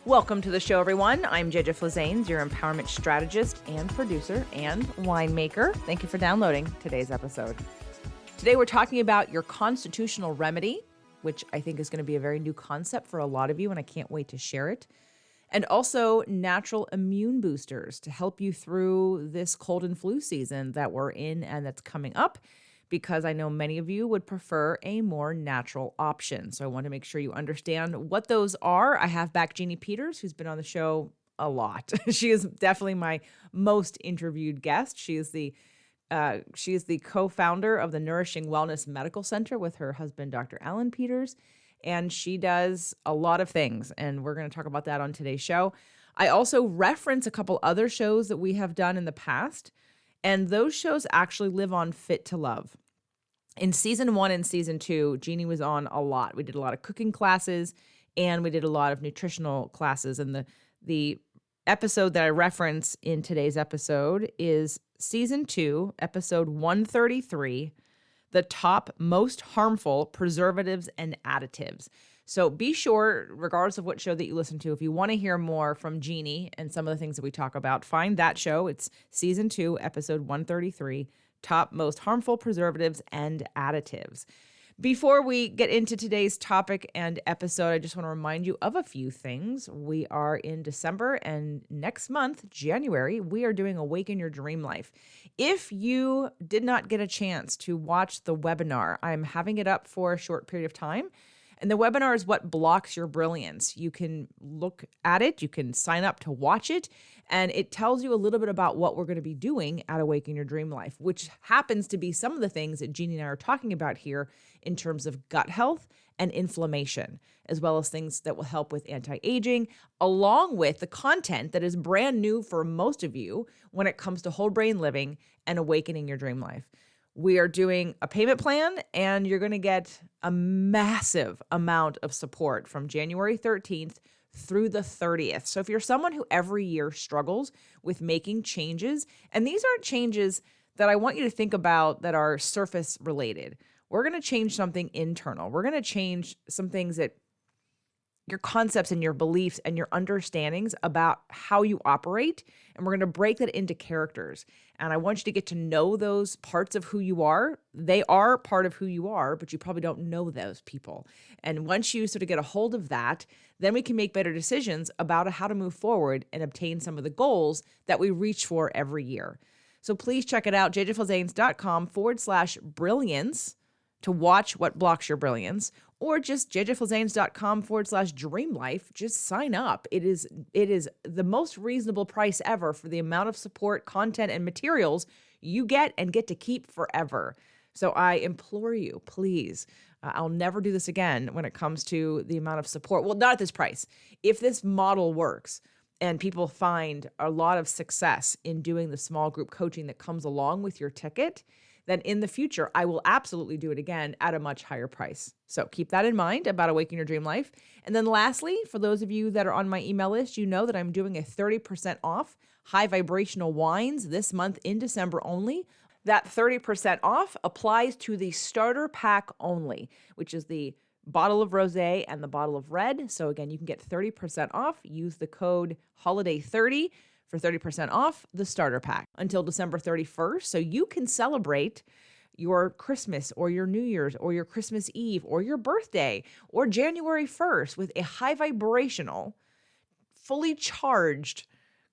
Welcome to the show, everyone. I'm Jeanne, your empowerment strategist and producer and winemaker. Thank you for downloading today's episode. Today, we're talking about your constitutional remedy, which I think is going to be a very new concept for a lot of you, and I can't wait to share it. And also natural immune boosters to help you through this cold and flu season that we're in and that's coming up, because I know many of you would prefer a more natural option. So I want to make sure you understand what those are. I have back Jeanne Peters, who's been on the show a lot. She is definitely my most interviewed guest. She is the co-founder of the Nourishing Wellness Medical Center with her husband, Dr. Alan Peters, and she does a lot of things, and we're going to talk about that on today's show. I also reference a couple other shows that we have done in the past, and those shows actually live on Fit to Love. In season 1 and season 2, Jeanne was on a lot. We did a lot of cooking classes and we did a lot of nutritional classes. And the episode that I reference in today's episode is season 2, episode 133, the top most harmful preservatives and additives. So be sure, regardless of what show that you listen to, if you want to hear more from Jeanne and some of the things that we talk about, find that show. It's season 2, episode 133, top most harmful preservatives and additives. Before we get into today's topic and episode, I just want to remind you of a few things. We are in December, and next month, January, we are doing Awaken Your Dream Life. If you did not get a chance to watch the webinar, I'm having it up for a short period of time. And the webinar is what blocks your brilliance. You can look at it, you can sign up to watch it, and it tells you a little bit about what we're going to be doing at Awaken Your Dream Life, which happens to be some of the things that Jeanne and I are talking about here in terms of gut health and inflammation, as well as things that will help with anti-aging, along with the content that is brand new for most of you when it comes to whole brain living and awakening your dream life. We are doing a payment plan, and you're going to get a massive amount of support from January 13th through the 30th. So if you're someone who every year struggles with making changes, and these aren't changes that I want you to think about that are surface related, we're going to change something internal. We're going to change some things that your concepts and your beliefs and your understandings about how you operate. And we're going to break that into characters. And I want you to get to know those parts of who you are. They are part of who you are, but you probably don't know those people. And once you sort of get a hold of that, then we can make better decisions about how to move forward and obtain some of the goals that we reach for every year. So please check it out, jjflazanes.com/brilliance to watch what blocks your brilliance, or just jjflazanes.com/dreamlife. Just sign up. It is the most reasonable price ever for the amount of support, content, and materials you get and get to keep forever. So I implore you, please, I'll never do this again when it comes to the amount of support. Well, not at this price. If this model works and people find a lot of success in doing the small group coaching that comes along with your ticket, then in the future, I will absolutely do it again at a much higher price. So keep that in mind about Awaken Your Dream Life. And then lastly, for those of you that are on my email list, you know that I'm doing a 30% off high vibrational wines this month in December only. That 30% off applies to the starter pack only, which is the bottle of rosé and the bottle of red. So again, you can get 30% off. Use the code HOLIDAY30 for 30% off the starter pack until December 31st. So you can celebrate your Christmas or your New Year's or your Christmas Eve or your birthday or January 1st with a high vibrational, fully charged,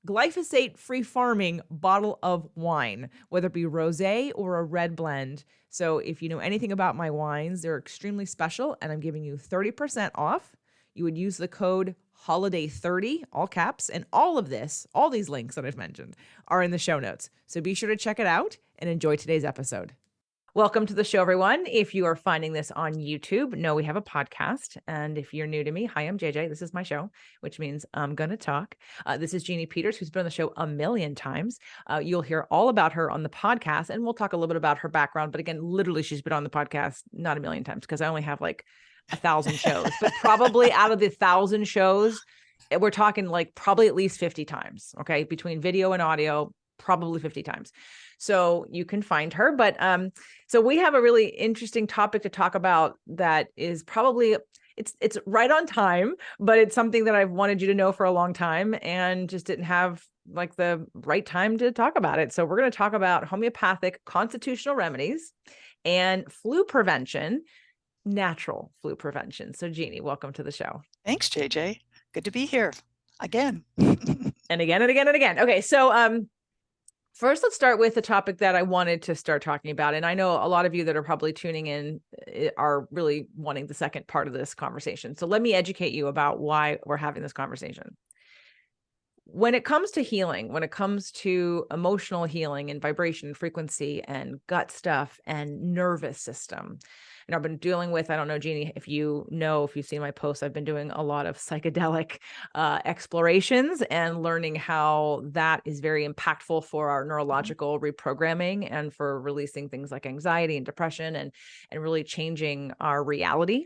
glyphosate-free farming bottle of wine, whether it be rosé or a red blend. So if you know anything about my wines, they're extremely special, and I'm giving you 30% off. You would use the code HOLIDAY30, all caps, and all these links that I've mentioned are in the show notes. So be sure to check it out and enjoy today's episode. Welcome to the show, everyone. If you are finding this on YouTube, know we have a podcast. And if you're new to me, hi, I'm JJ. This is my show, which means I'm going to talk. This is Jeanne Peters, who's been on the show a million times. You'll hear all about her on the podcast, and we'll talk a little bit about her background. But again, literally, she's been on the podcast not a million times because I only have like 1,000 shows, but probably out of the 1,000 shows, we're talking like probably at least 50 times. Okay. Between video and audio, probably 50 times. So you can find her. But so we have a really interesting topic to talk about that is probably, it's right on time, but it's something that I've wanted you to know for a long time and just didn't have like the right time to talk about it. So we're going to talk about homeopathic constitutional remedies and flu prevention, natural flu prevention. So Jeannie, welcome to the show. Thanks, JJ. Good to be here again. And again and again and again. Okay, so first, let's start with the topic that I wanted to start talking about. And I know a lot of you that are probably tuning in are really wanting the second part of this conversation. So let me educate you about why we're having this conversation. When it comes to healing, when it comes to emotional healing and vibration and frequency and gut stuff and nervous system, and I've been dealing with, I don't know, Jeannie, if you've seen my posts, I've been doing a lot of psychedelic explorations and learning how that is very impactful for our neurological reprogramming and for releasing things like anxiety and depression and really changing our reality.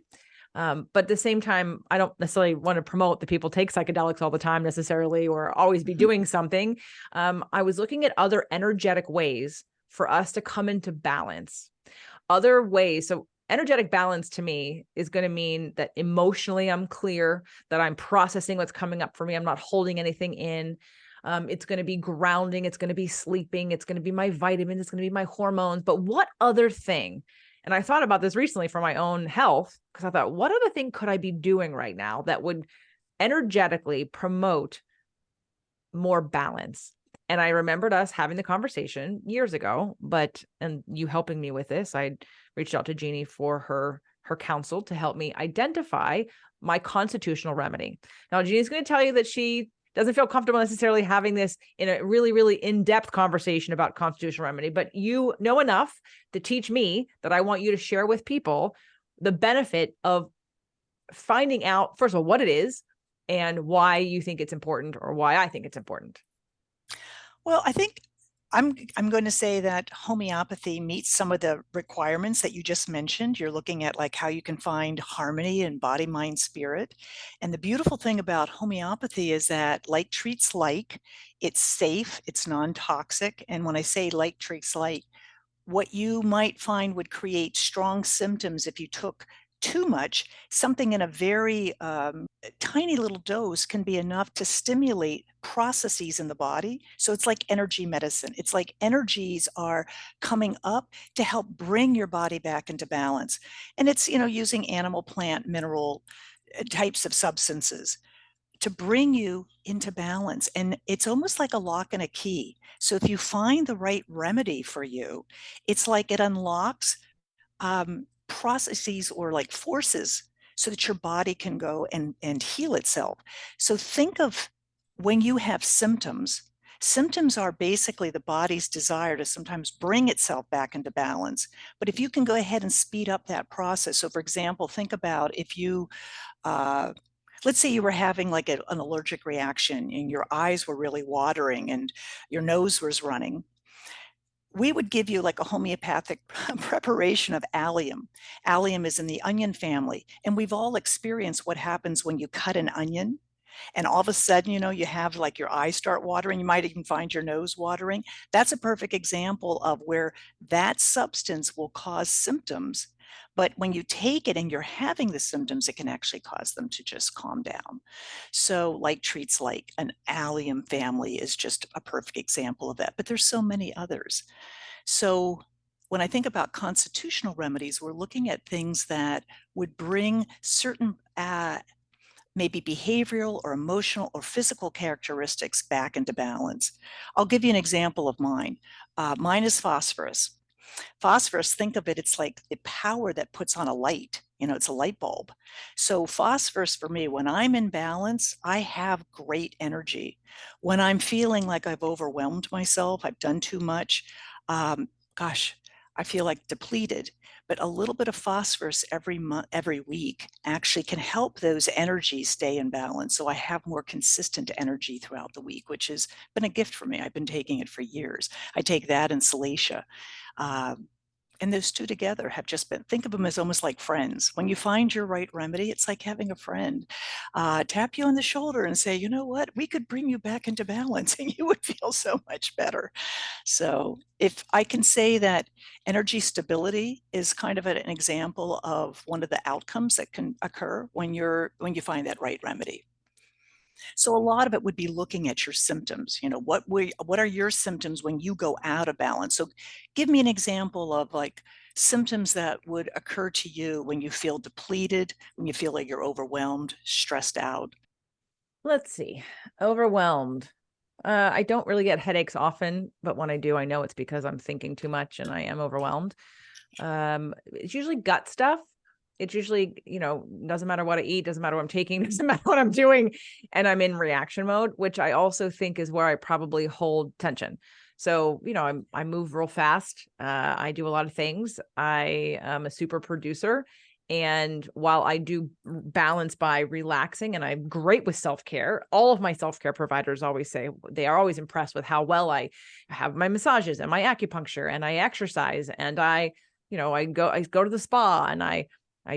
But at the same time, I don't necessarily want to promote that people take psychedelics all the time necessarily, or always be doing something. I was looking at other energetic ways for us to come into balance. Other ways. So energetic balance to me is going to mean that emotionally I'm clear, that I'm processing what's coming up for me. I'm not holding anything in. It's going to be grounding. It's going to be sleeping. It's going to be my vitamins. It's going to be my hormones. But what other thing? And I thought about this recently for my own health, because I thought, what other thing could I be doing right now that would energetically promote more balance? And I remembered us having the conversation years ago, and you helping me with this, I reached out to Jeannie for her counsel to help me identify my constitutional remedy. Now, Jeannie's going to tell you that she doesn't feel comfortable necessarily having this in a really, really in-depth conversation about constitutional remedy, but you know enough to teach me that I want you to share with people the benefit of finding out, first of all, what it is and why you think it's important or why I think it's important. Well, I think I'm going to say that homeopathy meets some of the requirements that you just mentioned. You're looking at like how you can find harmony in body, mind, spirit. And the beautiful thing about homeopathy is that like treats like, it's safe, it's non-toxic. And when I say like treats like, what you might find would create strong symptoms if you took too much, something in a very tiny little dose can be enough to stimulate processes in the body. So it's like energy medicine. It's like energies are coming up to help bring your body back into balance. And it's, using animal, plant, mineral types of substances to bring you into balance. And it's almost like a lock and a key. So if you find the right remedy for you, it's like it unlocks processes or like forces so that your body can go and heal itself. So think of when you have symptoms. Symptoms are basically the body's desire to sometimes bring itself back into balance. But if you can go ahead and speed up that process. So for example, think about if you, let's say you were having like an allergic reaction and your eyes were really watering and your nose was running. We would give you like a homeopathic preparation of allium. Allium is in the onion family. And we've all experienced what happens when you cut an onion and all of a sudden, you have like your eyes start watering. You might even find your nose watering. That's a perfect example of where that substance will cause symptoms. But when you take it and you're having the symptoms, it can actually cause them to just calm down. So like treats like an allium family is just a perfect example of that. But there's so many others. So when I think about constitutional remedies, we're looking at things that would bring certain maybe behavioral or emotional or physical characteristics back into balance. I'll give you an example of mine. Mine is phosphorus. Phosphorus, think of it, it's like the power that puts on a light. It's a light bulb. So phosphorus for me, when I'm in balance, I have great energy. When I'm feeling like I've overwhelmed myself, I've done too much, I feel like depleted. But a little bit of phosphorus every week actually can help those energies stay in balance. So I have more consistent energy throughout the week, which has been a gift for me. I've been taking it for years. I take that and salacia. And those two together have just been, think of them as almost like friends. When you find your right remedy, it's like having a friend tap you on the shoulder and say, you know what, we could bring you back into balance and you would feel so much better. So if I can say that energy stability is kind of an example of one of the outcomes that can occur when you find that right remedy. So a lot of it would be looking at your symptoms. What are your symptoms when you go out of balance? So give me an example of like symptoms that would occur to you when you feel depleted, when you feel like you're overwhelmed, stressed out. Let's see. Overwhelmed. I don't really get headaches often, but when I do, I know it's because I'm thinking too much and I am overwhelmed. It's usually gut stuff. It's usually, doesn't matter what I eat, doesn't matter what I'm taking, doesn't matter what I'm doing. And I'm in reaction mode, which I also think is where I probably hold tension. So, I move real fast. I do a lot of things. I am a super producer. And while I do balance by relaxing and I'm great with self-care, all of my self-care providers always say they are always impressed with how well I have my massages and my acupuncture and I exercise and I go to the spa and I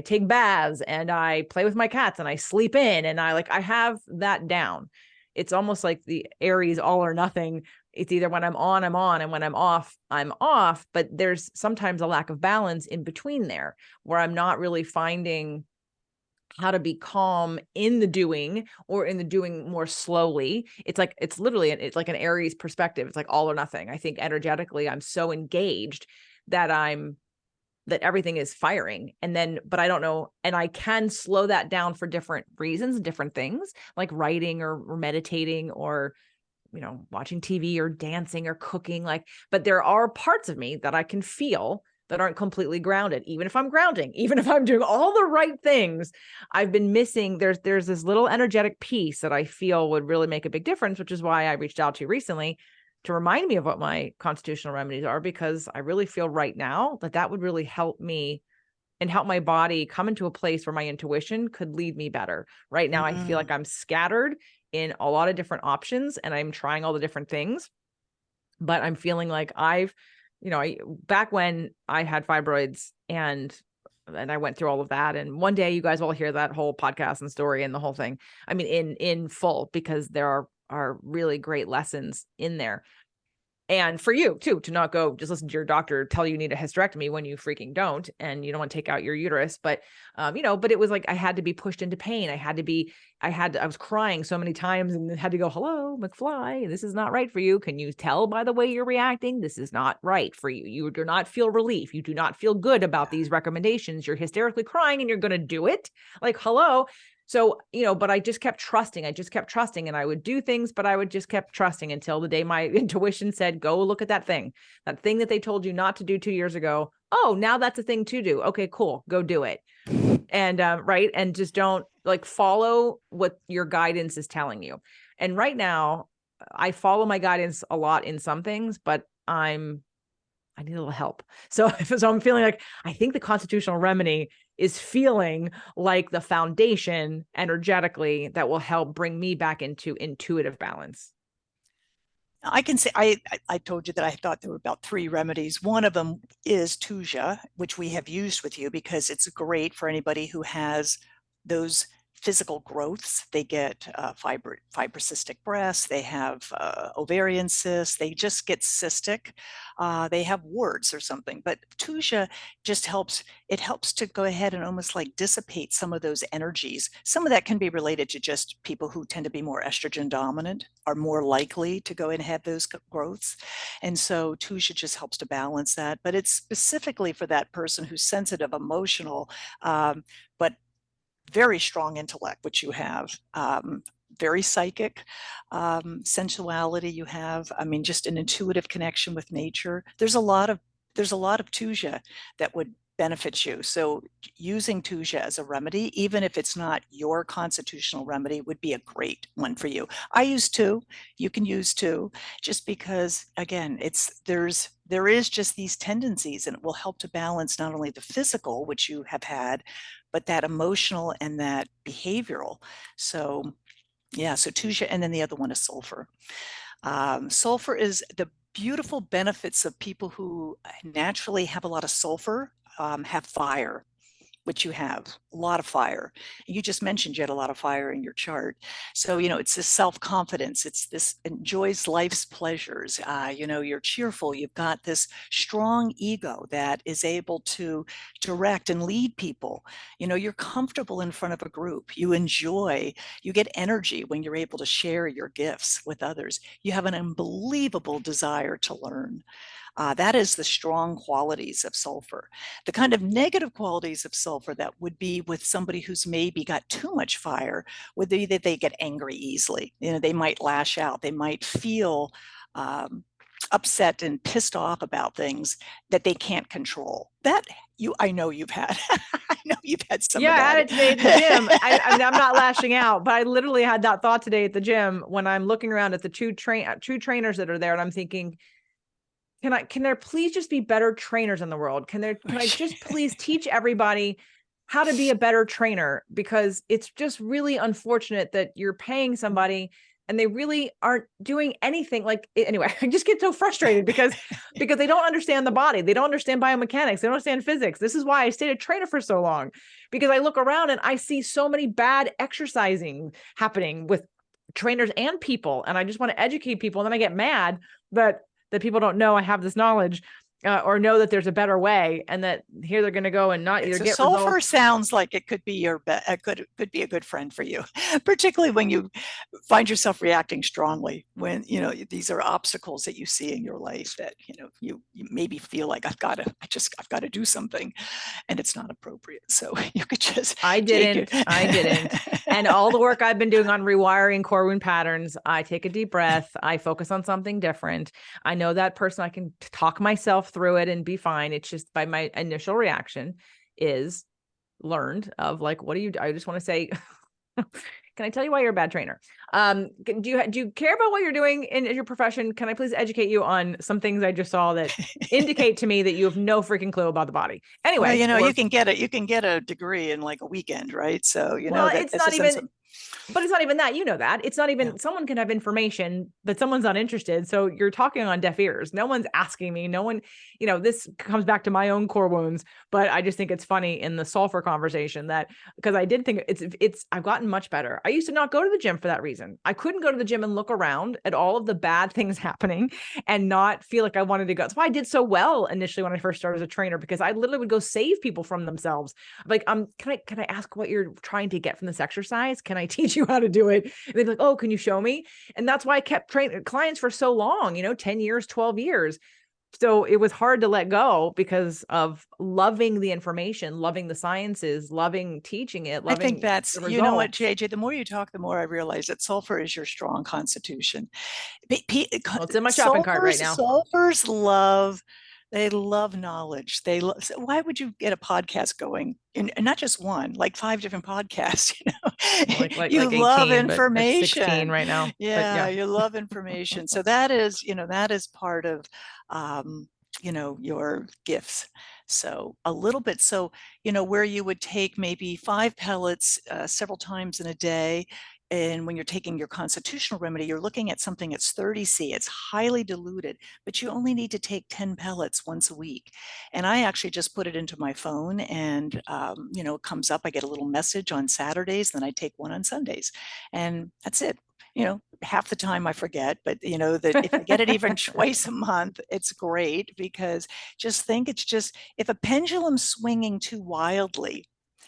take baths and I play with my cats and I sleep in and I have that down. It's almost like the Aries all or nothing. It's either when I'm on, and when I'm off, but there's sometimes a lack of balance in between there where I'm not really finding how to be calm in the doing or in the doing more slowly. It's like an Aries perspective. It's like all or nothing. I think energetically I'm so engaged that that everything is firing. But I don't know. And I can slow that down for different reasons, different things like writing or meditating or, watching TV or dancing or cooking. But there are parts of me that I can feel that aren't completely grounded. Even if I'm grounding, even if I'm doing all the right things, I've been missing. There's this little energetic piece that I feel would really make a big difference, which is why I reached out to you recently to remind me of what my constitutional remedies are, because I really feel right now that would really help me and help my body come into a place where my intuition could lead me better. Right now, I feel like I'm scattered in a lot of different options and I'm trying all the different things, but I'm feeling like back when I had fibroids and I went through all of that. And one day you guys will hear that whole podcast and story and the whole thing. I mean, in full, because there are really great lessons in there. And for you too, to not go just listen to your doctor tell you need a hysterectomy when you freaking don't, and you don't want to take out your uterus. But, but it was like, I had to be pushed into pain. I was crying so many times and had to go, hello, McFly, this is not right for you. Can you tell by the way you're reacting? This is not right for you. You do not feel relief. You do not feel good about these recommendations. You're hysterically crying and you're going to do it. Like, hello. So, but I just kept trusting. And I would do things, but I would just kept trusting until the day my intuition said, go look at that thing that they told you not to do 2 years ago. Oh, now that's a thing to do. Okay, cool. Go do it. And, right. And just don't follow what your guidance is telling you. And right now I follow my guidance a lot in some things, but I need a little help. So I'm feeling like, I think the constitutional remedy is feeling like the foundation energetically that will help bring me back into intuitive balance. I can say I told you that I thought there were about 3 remedies. One of them is Tuja, which we have used with you because it's great for anybody who has those physical growths. They get fibrocystic breasts, they have ovarian cysts, they just get cystic, they have warts or something. But Tuja just helps to go ahead and almost like dissipate some of those energies. Some of that can be related to just people who tend to be more estrogen dominant are more likely to go and have those growths. And so Tuja just helps to balance that. But it's specifically for that person who's sensitive, emotional, but very strong intellect, which you have, very psychic, sensuality you have. I mean, just an intuitive connection with nature. There's a lot of Tuja that would benefit you. So using Tuja as a remedy, even if it's not your constitutional remedy, would be a great one for you. I use 2. You can use 2, just because again, there is just these tendencies, and it will help to balance not only the physical, which you have had, but that emotional and that behavioral. So yeah, so Tuja, and then the other one is sulfur. Sulfur is beautiful benefits of people who naturally have a lot of sulfur, have fire, which you have a lot of fire. You just mentioned you had a lot of fire in your chart. So, it's this self-confidence. It's this enjoys life's pleasures. You're cheerful. You've got this strong ego that is able to direct and lead people. You're comfortable in front of a group. You get energy when you're able to share your gifts with others. You have an unbelievable desire to learn. That is the strong qualities of sulfur. The kind of negative qualities of sulfur that would be with somebody who's maybe got too much fire would be that they get angry easily. They might lash out. They might feel upset and pissed off about things that they can't control. I know you've had. I know you've had some of that. Yeah, I had it today at the gym. I'm not lashing out, but I literally had that thought today at the gym when I'm looking around at the two trainers that are there, and I'm thinking, can there please just be better trainers in the world? Can I just please teach everybody how to be a better trainer? Because it's just really unfortunate that you're paying somebody and they really aren't doing anything. Anyway, I just get so frustrated because they don't understand the body. They don't understand biomechanics. They don't understand physics. This is why I stayed a trainer for so long, because I look around and I see so many bad exercising happening with trainers and people. And I just want to educate people. And then I get mad that people don't know I have this knowledge, or know that there's a better way, and that here they're going to go and not either get sulfur results. Sounds like it could be could be a good friend for you, particularly when you find yourself reacting strongly when these are obstacles that you see in your life that you maybe feel like I've got to do something, and it's not appropriate. So you could just I didn't. And all the work I've been doing on rewiring core wound patterns, I take a deep breath. I focus on something different. I know that person. I can talk myself through it and be fine. It's just by my initial reaction is learned of what do you do? I just want to say, can I tell you why you're a bad trainer? Do you care about what you're doing in your profession? Can I please educate you on some things I just saw that indicate to me that you have no freaking clue about the body? Anyway, you can get a degree in like a weekend, right? So it's not even. But it's not even that, that it's not even, someone can have information, but someone's not interested. So you're talking on deaf ears. No one's asking me. No one, this comes back to my own core wounds, but I just think it's funny in the sulfur conversation because I did think I've gotten much better. I used to not go to the gym for that reason. I couldn't go to the gym and look around at all of the bad things happening and not feel like I wanted to go. That's why I did so well initially when I first started as a trainer, because I literally would go save people from themselves. Like, can I ask what you're trying to get from this exercise? Can I teach you how to do it? And they'd be like, oh, can you show me? And that's why I kept training clients for so long, 10 years, 12 years. So it was hard to let go because of loving the information, loving the sciences, loving teaching it. I think that's, you know what, JJ, the more you talk, the more I realize that sulfur is your strong constitution. Well, it's in my shopping cart right now. Sulfurs they love knowledge. So why would you get a podcast going? And not just one, like 5 different podcasts, you love 18, information 16 right now. Yeah, you love information. So that is part of, your gifts. So a little bit, where you would take maybe 5 pellets several times in a day. And when you're taking your constitutional remedy, you're looking at something that's 30C. It's highly diluted, but you only need to take 10 pellets once a week. And I actually just put it into my phone, and it comes up. I get a little message on Saturdays, then I take one on Sundays, and that's it. Half the time I forget, but that if I get it even twice a month, it's great, because just think if a pendulum's swinging too wildly,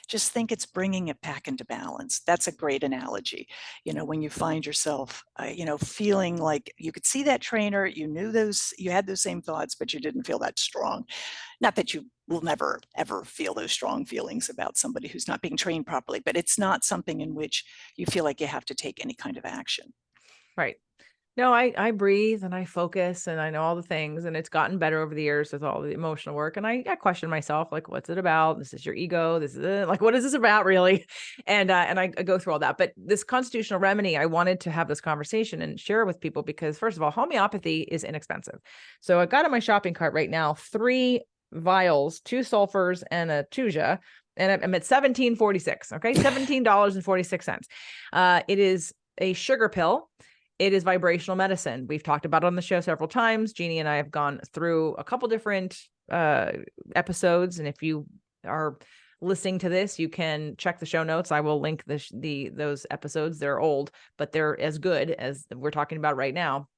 just think it's bringing it back into balance. That's a great analogy. When you find yourself, feeling like you could see that trainer, you had those same thoughts, but you didn't feel that strong. Not that you will never, ever feel those strong feelings about somebody who's not being trained properly, but it's not something in which you feel like you have to take any kind of action. Right. No, I breathe and I focus and I know all the things, and it's gotten better over the years with all the emotional work. And I question myself, like, what's it about? This is your ego. This is it. Like, what is this about really? And I go through all that. But this constitutional remedy, I wanted to have this conversation and share it with people because, first of all, homeopathy is inexpensive. So I got in my shopping cart right now 3 vials, 2 sulfurs and a tuja, and I'm at $17.46. Okay, $17.46. It is a sugar pill. It is vibrational medicine. We've talked about it on the show several times. Jeannie and I have gone through a couple different episodes. And if you are listening to this, you can check the show notes. I will link those episodes. They're old, but they're as good as we're talking about right now.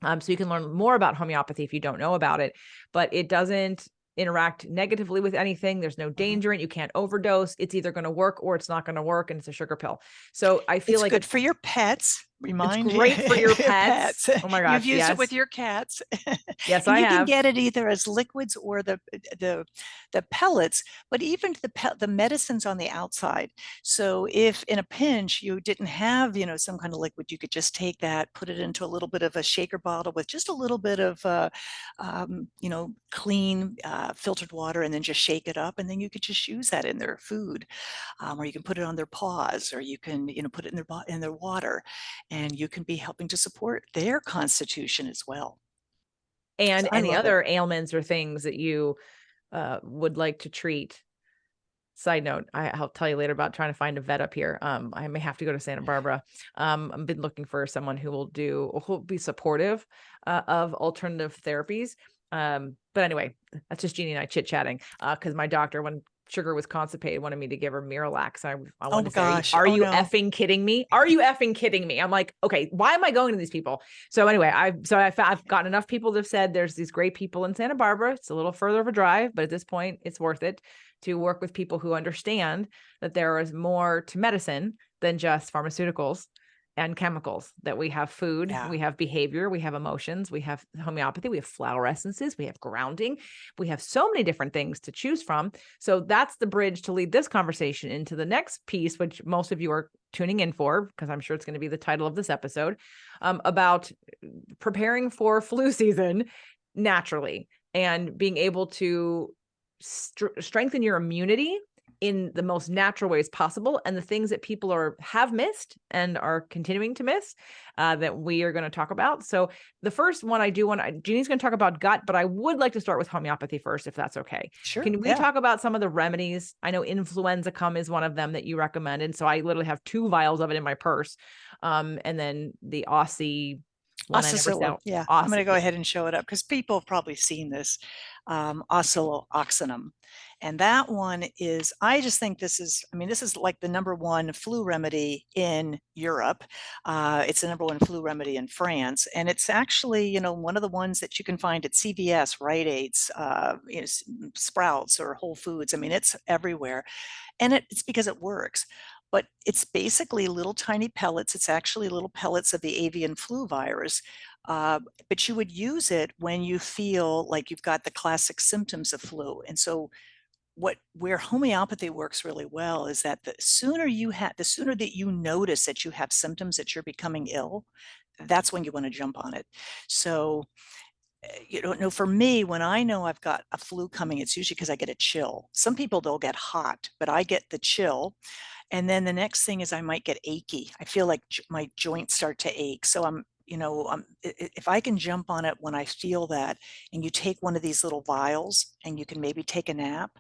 So you can learn more about homeopathy if you don't know about it, but it doesn't interact negatively with anything. There's no danger in it. You can't overdose. It's either going to work or it's not going to work. And it's a sugar pill. So I feel It's like good for your pets. it's great for your pets. Oh my gosh. You've used Yes. it with your cats. Yes, and I you have. can get it either as liquids or the pellets, but even the medicines on the outside. So if in a pinch you didn't have, some kind of liquid, you could just take that, put it into a little bit of a shaker bottle with just a little bit of, clean filtered water, and then just shake it up. And then you could just use that in their food, or you can put it on their paws, or you can, put it in their water. And you can be helping to support their constitution as well. And So I any love it. other ailments or things that you would like to treat. Side note, I'll tell you later about trying to find a vet up here. I may have to go to Santa Barbara. I've been looking for someone who will be supportive of alternative therapies. But anyway, that's just Jeannie and I chit-chatting because my doctor, when Sugar was constipated, wanted me to give her Miralax. I wanted to say, gosh. are Oh, you no. effing kidding me? Are you effing kidding me? I'm like, okay, why am I going to these people? So anyway, I've gotten enough people that have said there's these great people in Santa Barbara. It's a little further of a drive, but at this point, it's worth it to work with people who understand that there is more to medicine than just pharmaceuticals and chemicals, that we have food, Yeah. we have behavior, we have emotions, we have homeopathy, we have flower essences, we have grounding, we have so many different things to choose from. So that's the bridge to lead this conversation into the next piece, which most of you are tuning in for, because I'm sure it's going to be the title of this episode, about preparing for flu season naturally and being able to strengthen your immunity in the most natural ways possible, and the things that people have missed and are continuing to miss that we are going to talk about. So the first one Jeannie's going to talk about gut, but I would like to start with homeopathy first, if that's okay. Sure. Can we talk about some of the remedies? I know influenza cum is one of them that you recommended. So I literally have 2 vials of it in my purse. And then the Aussie one, Yeah, I'm going to go ahead and show it up because people have probably seen this, oscillococcinum. And that one is, I just think this is like the #1 flu remedy in Europe. It's the #1 flu remedy in France. And it's actually, one of the ones that you can find at CVS, Rite Aids, Sprouts, or Whole Foods. I mean, it's everywhere. And it's because it works. But it's basically little tiny pellets. It's actually little pellets of the avian flu virus. But you would use it when you feel like you've got the classic symptoms of flu. And so where homeopathy works really well is that the sooner that you notice that you have symptoms, that you're becoming ill, that's when you want to jump on it. So for me, when I know I've got a flu coming, it's usually because I get a chill. Some people, they'll get hot, but I get the chill. And then the next thing is I might get achy. I feel like my joints start to ache. So if I can jump on it when I feel that, and you take one of these little vials and you can maybe take a nap.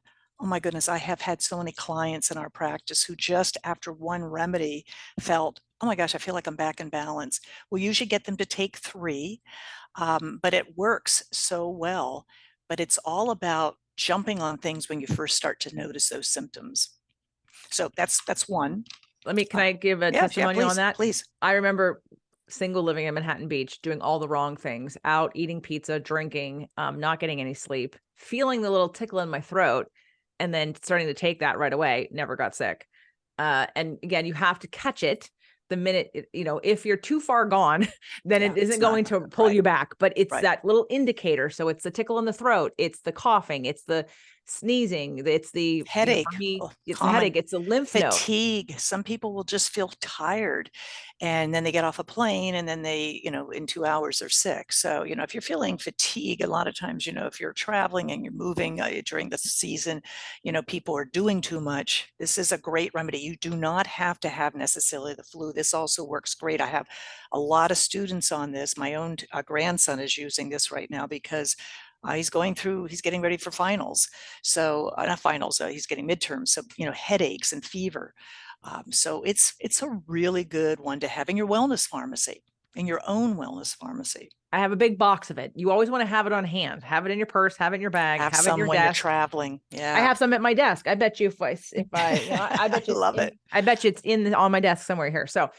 Oh my goodness, I have had so many clients in our practice who just after one remedy felt, oh my gosh, I feel like I'm back in balance. We usually get them to take 3, but it works so well. But it's all about jumping on things when you first start to notice those symptoms. So that's one. Can I give a testimonial on that? Please. I remember single living in Manhattan Beach, doing all the wrong things, out eating pizza, drinking, not getting any sleep, feeling the little tickle in my throat, and then starting to take that right away. Never got sick. And again, you have to catch it the minute, if you're too far gone, then it isn't going to pull you back, but it's that little indicator. So it's the tickle in the throat, it's the coughing, it's the sneezing, it's the headache, it's the headache, it's the lymph node. Fatigue. Some people will just feel tired, and then they get off a plane, and then they, in 2 hours they're sick. So, if you're feeling fatigue, a lot of times, if you're traveling and you're moving during the season, people are doing too much. This is a great remedy. You do not have to have necessarily the flu. This also works great. I have a lot of students on this. My own grandson is using this right now because he's getting ready for finals. So not finals, he's getting midterms. So, headaches and fever. So it's a really good one to have in your wellness pharmacy. in your own wellness pharmacy. I have a big box of it. You always want to have it on hand. Have it in your purse, have it in your bag, Have have it in some your when you're desk. traveling. I Yeah. have some at my desk. I bet you I I bet you love it. I bet you it's on my desk somewhere here. So,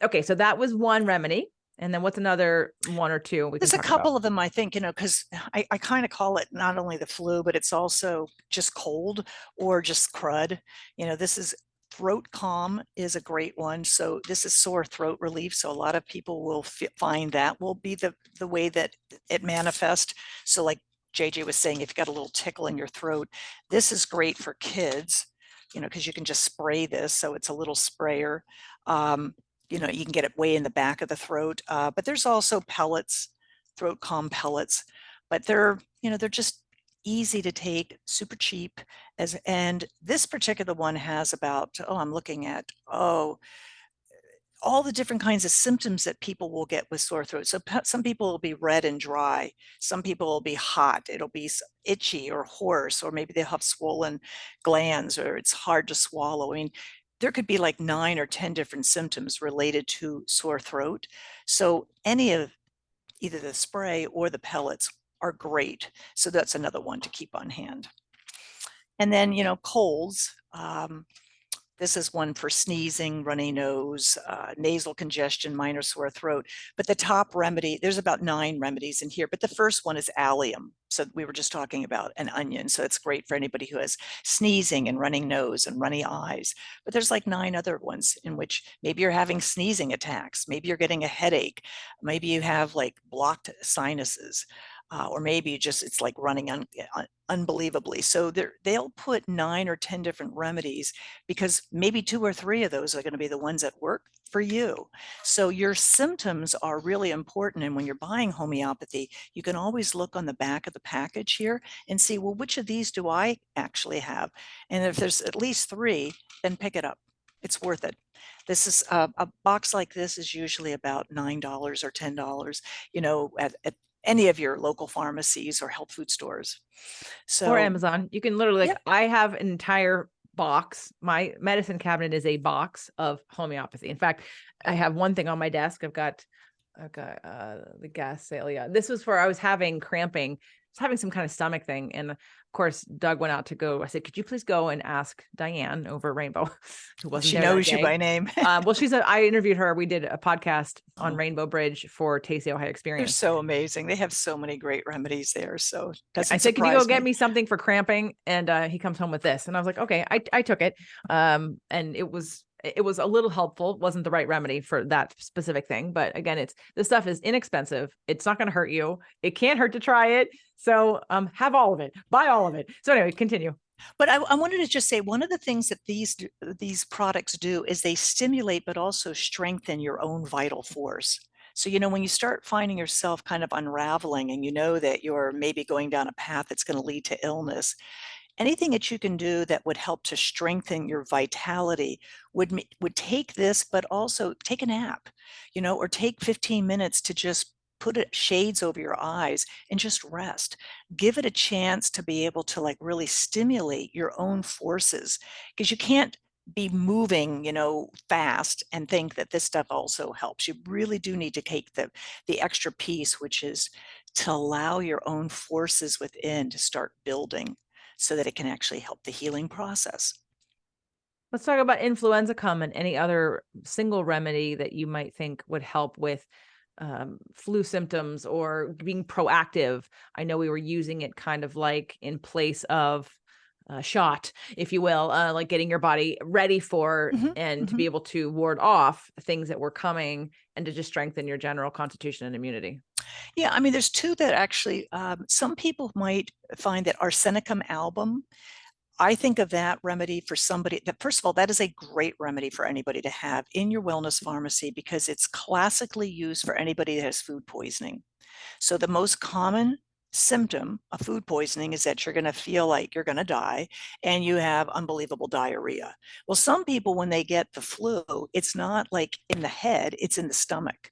okay, so that was one remedy. And then what's another one or two we can There's a talk about? couple of them, I think, because I kind of call it not only the flu, but it's also just cold or just crud. This is throat calm is a great one. So this is sore throat relief. So a lot of people will find that will be the way that it manifests. So like JJ was saying, if you got a little tickle in your throat, this is great for kids, because you can just spray this. So it's a little sprayer. You can get it way in the back of the throat, but there's also pellets, throat calm pellets, but they're just easy to take, super cheap. And this particular one has about, I'm looking at, all the different kinds of symptoms that people will get with sore throat. So some people will be red and dry. Some people will be hot. It'll be itchy or hoarse, or maybe they'll have swollen glands, or it's hard to swallow. I mean, there could be like 9 or 10 different symptoms related to sore throat. So any of either the spray or the pellets are great. So that's another one to keep on hand. And then, colds. This is one for sneezing, runny nose, nasal congestion, minor sore throat. But the top remedy, there's about 9 remedies in here, but the first one is allium. So we were just talking about an onion. So it's great for anybody who has sneezing and running nose and runny eyes. But there's like 9 other ones in which maybe you're having sneezing attacks. Maybe you're getting a headache. Maybe you have like blocked sinuses. Or maybe it's like running unbelievably. So they'll put 9 or 10 different remedies, because maybe 2 or 3 of those are going to be the ones that work for you. So your symptoms are really important. And when you're buying homeopathy, you can always look on the back of the package here and see, well, which of these do I actually have? And if there's at least 3, then pick it up. It's worth it. This is a box like this is usually about $9 or $10, at any of your local pharmacies or health food stores. Or So Amazon. You can literally, yeah. I have an entire box. My medicine cabinet is a box of homeopathy. In fact, I have one thing on my desk. I've got the gas sale. Yeah. This was for, I was having cramping. I was having some kind of stomach thing. And of course, Doug went out to go. I said, could you please go and ask Diane over at Rainbow, who wasn't she there that knows you day. by name. Well, I interviewed her. We did a podcast on Rainbow Bridge for Taste the Ohio Experience. They're so amazing. They have so many great remedies there. So I said, can you go get me something for cramping? And he comes home with this. And I was like, okay, I took it. And it was a little helpful. It wasn't the right remedy for that specific thing. But again, this stuff is inexpensive. It's not going to hurt you. It can't hurt to try it. So have all of it, buy all of it. So anyway, continue. But I wanted to just say, one of the things that these products do is they stimulate, but also strengthen your own vital force. So, when you start finding yourself kind of unraveling, and that you're maybe going down a path that's going to lead to illness, anything that you can do that would help to strengthen your vitality would take this, but also take a nap, or take 15 minutes to just put shades over your eyes and just rest. Give it a chance to be able to like really stimulate your own forces, because you can't be moving, fast and think that this stuff also helps. You really do need to take the extra piece, which is to allow your own forces within to start building, so that it can actually help the healing process. Let's talk about influenza and any other single remedy that you might think would help with flu symptoms or being proactive. I know we were using it kind of like in place of shot, if you will, like getting your body ready for to be able to ward off things that were coming and to just strengthen your general constitution and immunity. Yeah, I mean, there's 2 that actually, some people might find that arsenicum album. I think of that remedy for somebody that, first of all, that is a great remedy for anybody to have in your wellness pharmacy, because it's classically used for anybody that has food poisoning. So the most common symptom of food poisoning is that you're going to feel like you're going to die and you have unbelievable diarrhea. Well, some people, when they get the flu, it's not like in the head, it's in the stomach.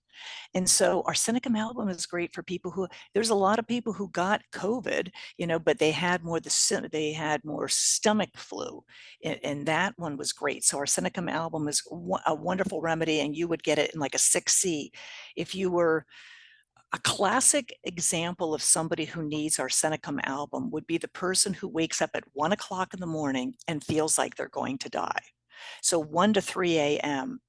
And so arsenicum album is great for people who, there's a lot of people who got COVID, but they had more stomach flu, and that one was great. So arsenicum album is a wonderful remedy, and you would get it in like a 6C. If you were a classic example of somebody who needs arsenicum album would be the person who wakes up at 1 o'clock in the morning and feels like they're going to die. So 1 to 3 a.m.,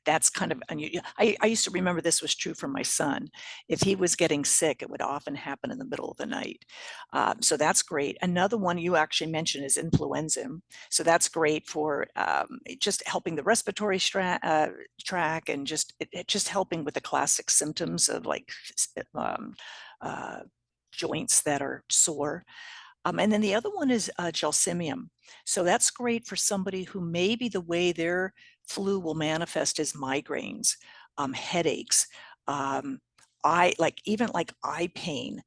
that's kind of unusual. I used to remember this was true for my son. If he was getting sick, it would often happen in the middle of the night. So that's great. Another one you actually mentioned is influenza. So that's great for just helping the respiratory tract, and just helping with the classic symptoms of like joints that are sore. And then the other one is gelsemium. So that's great for somebody who maybe the way their flu will manifest is migraines, headaches, even like eye pain,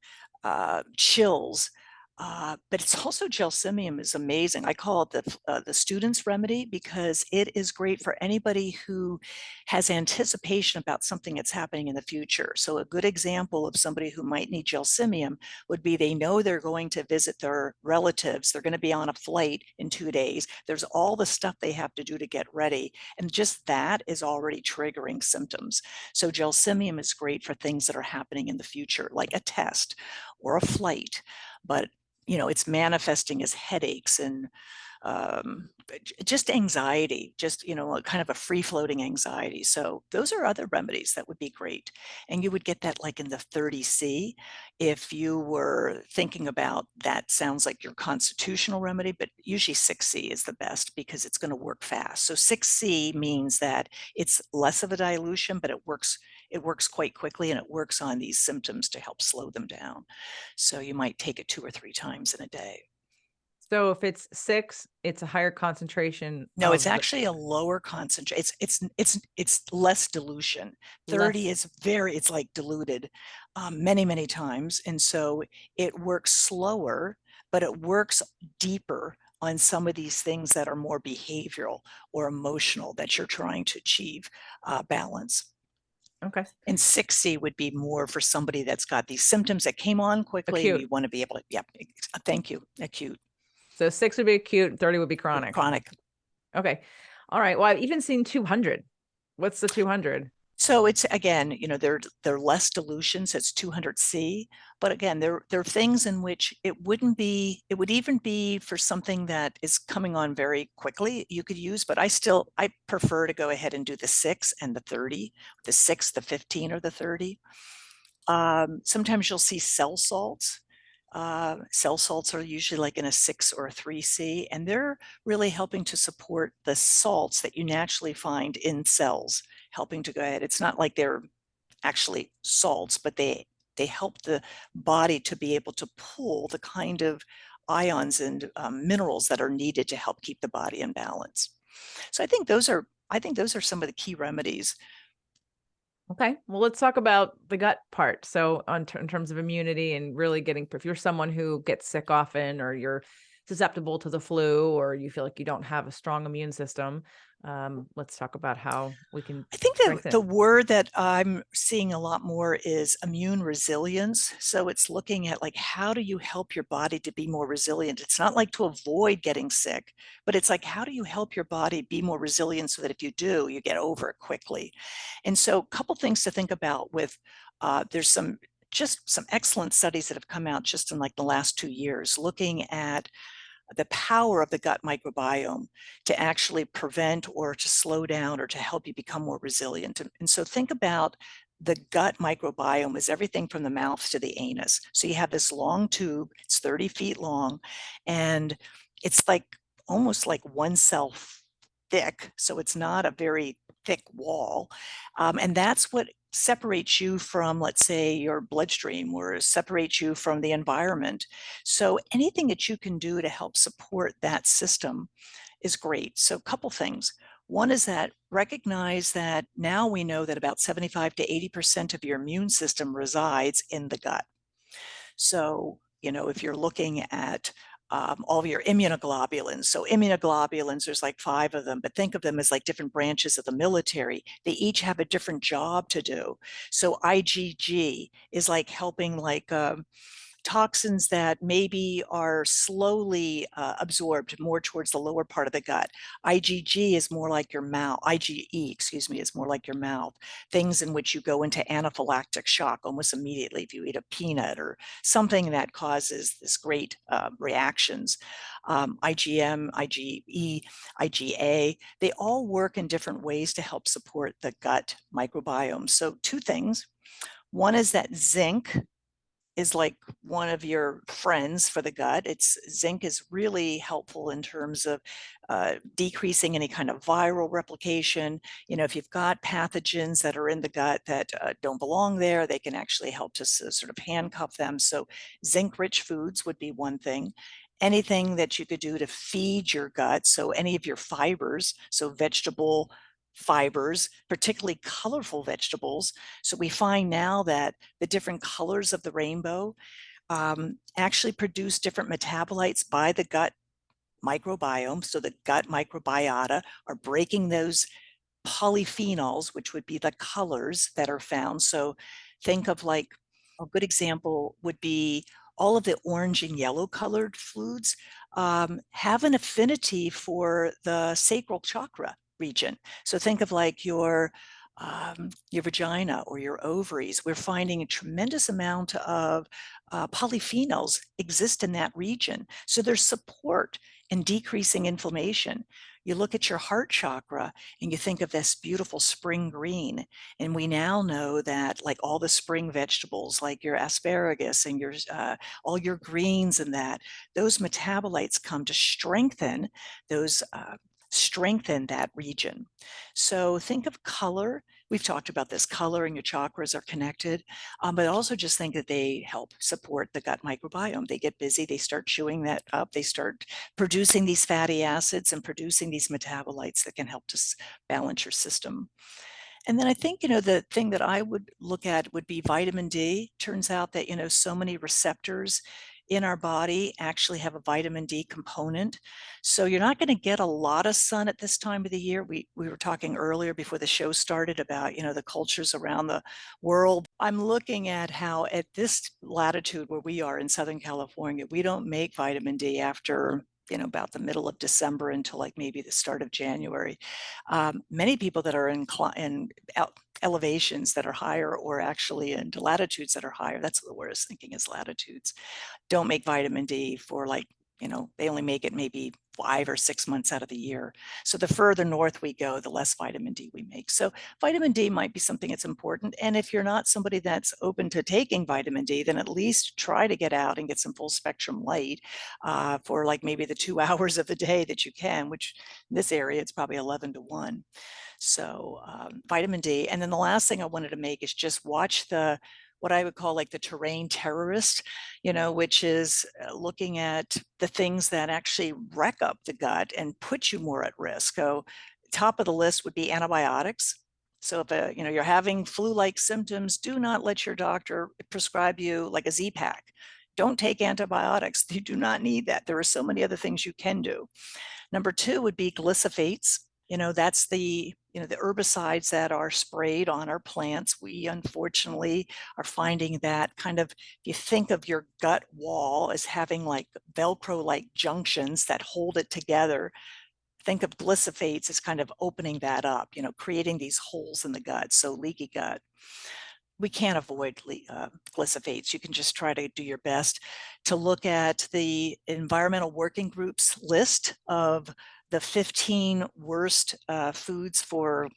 chills. But it's also gelsemium is amazing. I call it the student's remedy because it is great for anybody who has anticipation about something that's happening in the future. So a good example of somebody who might need gelsemium would be they know they're going to visit their relatives. They're going to be on a flight in 2 days. There's all the stuff they have to do to get ready. And just that is already triggering symptoms. So gelsemium is great for things that are happening in the future, like a test or a flight. But it's manifesting as headaches and just anxiety, just, kind of a free-floating anxiety. So those are other remedies that would be great. And you would get that like in the 30C if you were thinking about that. Sounds like your constitutional remedy, but usually 6C is the best because it's going to work fast. So 6C means that it's less of a dilution, but it works quite quickly, and it works on these symptoms to help slow them down. So you might take it 2 or 3 times in a day. So if it's 6, it's a higher concentration. No, it's actually a lower concentration. It's less dilution. 30 is it's like diluted many, many times. And so it works slower, but it works deeper on some of these things that are more behavioral or emotional that you're trying to achieve balance. Okay. And 6C would be more for somebody that's got these symptoms that came on quickly. Acute. And you want to be able to, thank you, acute. So 6 would be acute, 30 would be chronic. Chronic. Okay. All right. Well, I've even seen 200. What's the 200? So it's, again, they're less dilutions. It's 200C. But again, there are things in which it would even be for something that is coming on very quickly you could use, but I prefer to go ahead and do the 6 and the 30, the 6, the 15, or the 30. Sometimes you'll see cell salts. Cell salts are usually like in a 6 or a 3C, and they're really helping to support the salts that you naturally find in cells, helping to go ahead. It's not like they're actually salts, but they help the body to be able to pull the kind of ions and minerals that are needed to help keep the body in balance. So I think those are some of the key remedies. Okay. Well, let's talk about the gut part. So in terms of immunity and really if you're someone who gets sick often, or you're susceptible to the flu, or you feel like you don't have a strong immune system, let's talk about how we can. I think that the word that I'm seeing a lot more is immune resilience. So it's looking at like, how do you help your body to be more resilient? It's not like to avoid getting sick, but it's like, how do you help your body be more resilient so that if you do, you get over it quickly? And so a couple things to think about with, there's some excellent studies that have come out just in like the last 2 years, looking at the power of the gut microbiome to actually prevent or to slow down or to help you become more resilient. And so think about the gut microbiome as everything from the mouth to the anus. So you have this long tube, it's 30 feet long, and it's like almost like 1 cell thick. So it's not a very thick wall. And that's what separates you from, let's say, your bloodstream, or separates you from the environment. So anything that you can do to help support that system is great. So a couple things. One is that recognize that now we know that about 75 to 80% of your immune system resides in the gut. So, if you're looking at all of your immunoglobulins. So immunoglobulins, there's like 5 of them, but think of them as like different branches of the military. They each have a different job to do. So IgG is like helping like toxins that maybe are slowly absorbed more towards the lower part of the gut. IgG is more like your mouth. IgE, excuse me, is more like your mouth. Things in which you go into anaphylactic shock almost immediately if you eat a peanut or something that causes this great reactions. IgM, IgE, IgA, they all work in different ways to help support the gut microbiome. So 2 things. One is that zinc is like one of your friends for the gut. Zinc is really helpful in terms of decreasing any kind of viral replication. If you've got pathogens that are in the gut that don't belong there, they can actually help to sort of handcuff them. So zinc-rich foods would be one thing. Anything that you could do to feed your gut, so any of your fibers, so vegetable fibers, particularly colorful vegetables. So we find now that the different colors of the rainbow actually produce different metabolites by the gut microbiome. So the gut microbiota are breaking those polyphenols, which would be the colors that are found. So think of like a good example would be all of the orange and yellow colored foods have an affinity for the sacral chakra region. So think of like your vagina or your ovaries. We're finding a tremendous amount of polyphenols exist in that region. So there's support in decreasing inflammation. You look at your heart chakra and you think of this beautiful spring green. And we now know that like all the spring vegetables, like your asparagus and your all your greens and that, those metabolites come to strengthen those strengthen that region. So think of color. We've talked about this. Color and your chakras are connected, but also just think that they help support the gut microbiome. They get busy, they start chewing that up, they start producing these fatty acids and producing these metabolites that can help to balance your system. And then I think, the thing that I would look at would be vitamin D. Turns out that, so many receptors in our body actually have a vitamin D component. So you're not going to get a lot of sun at this time of the year. We were talking earlier before the show started about, the cultures around the world. I'm looking at how at this latitude where we are in Southern California, we don't make vitamin D after about the middle of December until like maybe the start of January. Many people that are in elevations that are higher or actually in latitudes that are higher, that's the word I was thinking is latitudes, don't make vitamin D for like, they only make it maybe 5 or 6 months out of the year. So the further north we go, the less vitamin D we make. So vitamin D might be something that's important. And if you're not somebody that's open to taking vitamin D, then at least try to get out and get some full spectrum light for like maybe the 2 hours of the day that you can, which in this area, it's probably 11 to 1. So vitamin D. And then the last thing I wanted to make is just watch what I would call like the terrain terrorist, which is looking at the things that actually wreck up the gut and put you more at risk. So top of the list would be antibiotics. So if you're having flu-like symptoms, do not let your doctor prescribe you like a Z-Pack. Don't take antibiotics. You do not need that. There are so many other things you can do. Number 2 would be glyphosates. That's the herbicides that are sprayed on our plants. We unfortunately are finding that kind of, if you think of your gut wall as having like Velcro-like junctions that hold it together, think of glyphosates as kind of opening that up, creating these holes in the gut, so leaky gut. We can't avoid glyphosates. You can just try to do your best to look at the environmental working groups list of the 15 worst foods for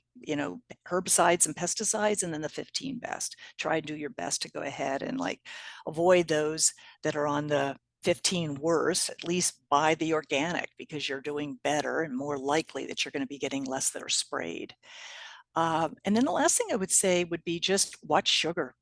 herbicides and pesticides, and then the 15 best. Try and do your best to go ahead and like avoid those that are on the 15 worst. At least buy the organic, because you're doing better and more likely that you're going to be getting less that are sprayed. And then the last thing I would say would be just watch sugar.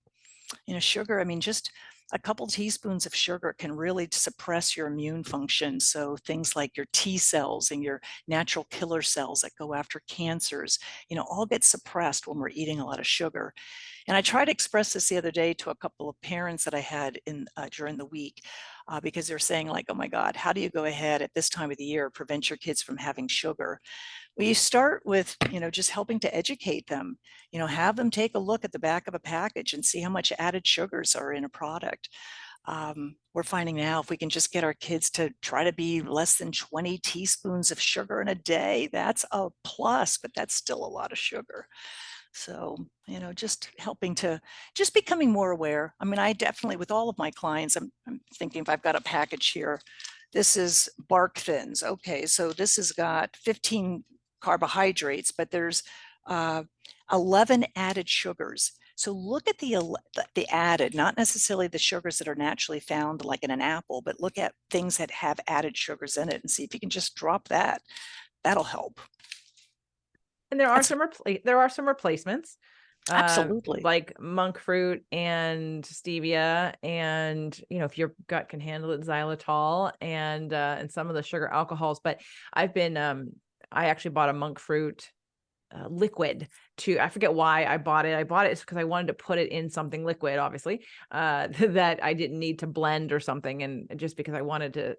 Sugar, just a couple teaspoons of sugar can really suppress your immune function. So things like your T cells and your natural killer cells that go after cancers, all get suppressed when we're eating a lot of sugar. And I tried to express this the other day to a couple of parents that I had in during the week. because they're saying like, oh my God, how do you go ahead at this time of the year, prevent your kids from having sugar? Well, you start with, just helping to educate them, have them take a look at the back of a package and see how much added sugars are in a product. We're finding now if we can just get our kids to try to be less than 20 teaspoons of sugar in a day, that's a plus, but that's still a lot of sugar. So, just helping to just becoming more aware. I mean, I definitely, with all of my clients, I'm thinking if I've got a package here, this is bark thins. Okay, so this has got 15 carbohydrates, but there's 11 added sugars. So look at the added, not necessarily the sugars that are naturally found like in an apple, but look at things that have added sugars in it and see if you can just drop that. That'll help. And there are some replacements, Absolutely. like monk fruit and stevia, and if your gut can handle it, xylitol and some of the sugar alcohols. But I actually bought a monk fruit liquid I forget why I bought it. I bought it because I wanted to put it in something liquid, obviously, that I didn't need to blend or something. And just because I wanted to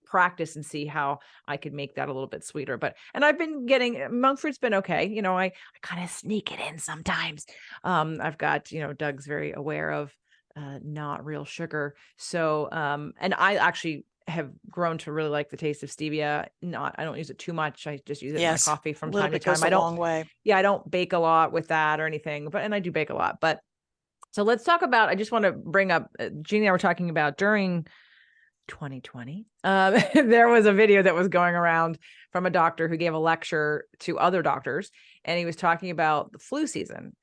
practice and see how I could make that a little bit sweeter. And I've been getting monk fruit's been okay. I kind of sneak it in sometimes. I've got, Doug's very aware of not real sugar. So, and I actually have grown to really like the taste of stevia. I don't use it too much. I just use it in my coffee from time to time. I don't, I don't bake a lot with that or anything, and I do bake a lot. But so let's talk about, I just want to bring up, Jeanne and I were talking about during 2020. There was a video that was going around from a doctor who gave a lecture to other doctors, and he was talking about the flu season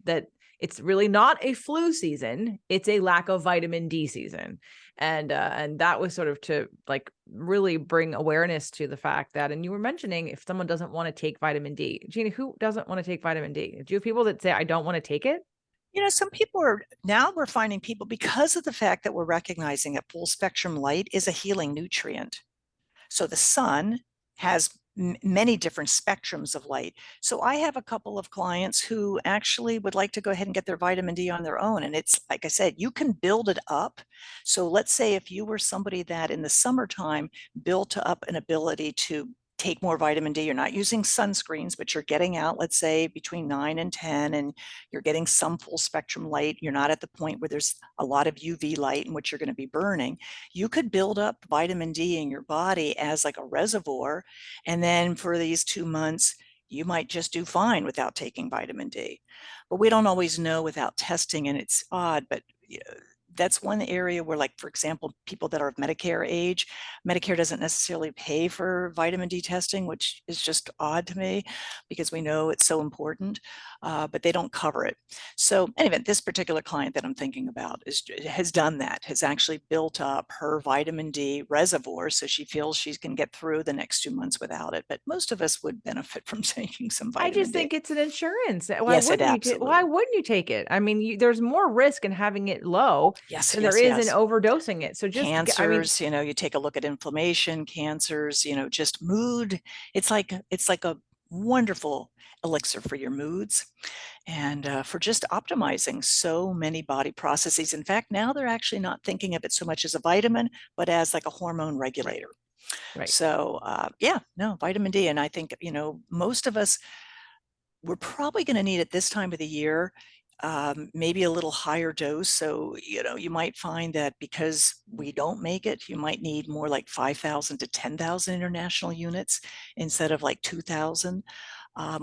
that it's really not a flu season. It's a lack of vitamin D season. And that was sort of to like really bring awareness to the fact that, and you were mentioning if someone doesn't want to take vitamin D, Jeanne, who doesn't want to take vitamin D? Do you have people that say, I don't want to take it? Some people we're finding people, because of the fact that we're recognizing that full spectrum light is a healing nutrient. So the sun has many different spectrums of light. So I have a couple of clients who actually would like to go ahead and get their vitamin D on their own. And it's, like I said, you can build it up. So let's say if you were somebody that in the summertime built up an ability to take more vitamin D, you're not using sunscreens, but you're getting out, let's say between 9 and 10, and you're getting some full spectrum light. You're not at the point where there's a lot of UV light in which you're going to be burning. You could build up vitamin D in your body as like a reservoir. And then for these 2 months, you might just do fine without taking vitamin D. But we don't always know without testing, and it's odd, but that's one area where, like, for example, people that are of Medicare age, Medicare doesn't necessarily pay for vitamin D testing, which is just odd to me because we know it's so important, but they don't cover it. So anyway, this particular client that I'm thinking about has done that, has actually built up her vitamin D reservoir so she feels she can get through the next 2 months without it. But most of us would benefit from taking some vitamin D. I just think it's an insurance. Yes, it absolutely. Why wouldn't you take it? I mean, there's more risk in having it low than there is in overdosing it. So just cancers, you take a look at inflammation, cancers, just mood. It's like a wonderful elixir for your moods and for just optimizing so many body processes. In fact, now they're actually not thinking of it so much as a vitamin, but as like a hormone regulator. Right. So vitamin D. And I think, most of us, we're probably going to need it this time of the year, maybe a little higher dose. So, you might find that because we don't make it, you might need more like 5,000 to 10,000 international units instead of like 2,000.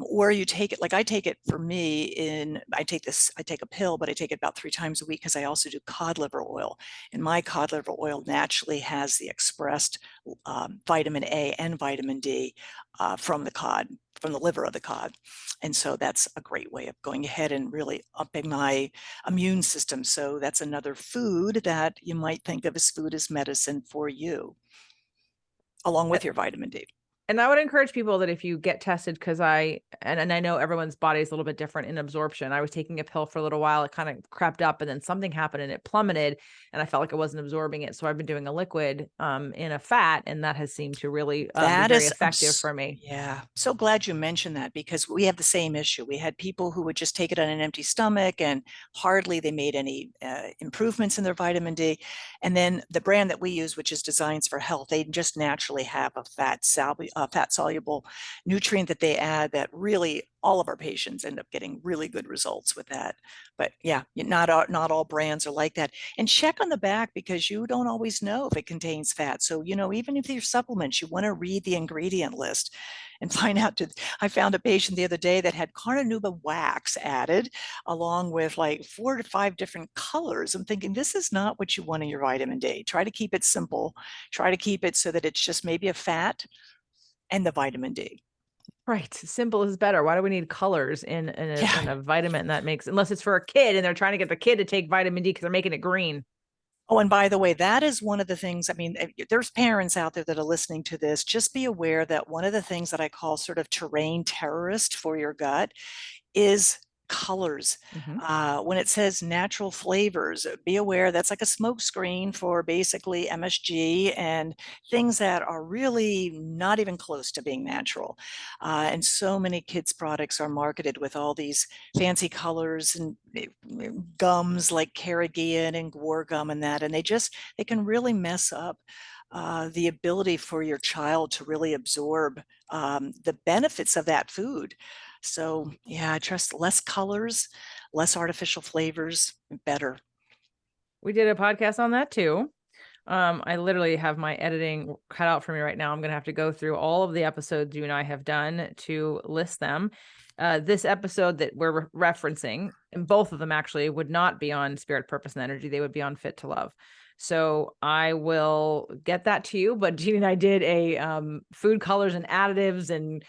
Or you take it, like I take it for me I take a pill, but I take it about 3 times a week because I also do cod liver oil. And my cod liver oil naturally has the expressed vitamin A and vitamin D from the liver of the cod. And so that's a great way of going ahead and really upping my immune system. So that's another food that you might think of as food as medicine for you, along with your vitamin D. And I would encourage people that if you get tested, because and I know everyone's body is a little bit different in absorption. I was taking a pill for a little while. It kind of crept up and then something happened and it plummeted and I felt like I wasn't absorbing it. So I've been doing a liquid in a fat, and that has seemed to really be That very is, effective for me. yeah, so glad you mentioned that because we have the same issue. We had people who would just take it on an empty stomach and hardly they made any improvements in their vitamin D. And then the brand that we use, which is Designs for Health, they just naturally have a fat soluble nutrient that they add that really all of our patients end up getting really good results with that. But yeah, not all brands are like that. And check on the back because you don't always know if it contains fat. So, even if they're supplements, you want to read the ingredient list and find out. I found a patient the other day that had carnauba wax added along with like 4 to 5 different colors. I'm thinking, this is not what you want in your vitamin D. Try to keep it simple. Try to keep it so that it's just maybe a fat and the vitamin D. Right. Simple is better. Why do we need colors in Yeah. a vitamin that makes, unless it's for a kid and they're trying to get the kid to take vitamin D because they're making it green? Oh, and by the way, that is one of the things, I mean, there's parents out there that are listening to this. Just be aware that one of the things that I call sort of terrain terrorist for your gut is colors. Mhm. When it says natural flavors, be aware that's like a smoke screen for basically MSG and things that are really not even close to being natural. And so many kids' products are marketed with all these fancy colors and gums like Carrageenan and Guar gum and that, and they can really mess up the ability for your child to really absorb the benefits of that food. So yeah, I trust less colors, less artificial flavors, better. We did a podcast on that too. I literally have my editing cut out for me right now. I'm going to have to go through all of the episodes you and I have done to list them. This episode that we're referencing, and both of them actually would not be on Spirit, Purpose, and Energy. They would be on Fit to Love. So I will get that to you. But Jeanne and I did a food colors and additives and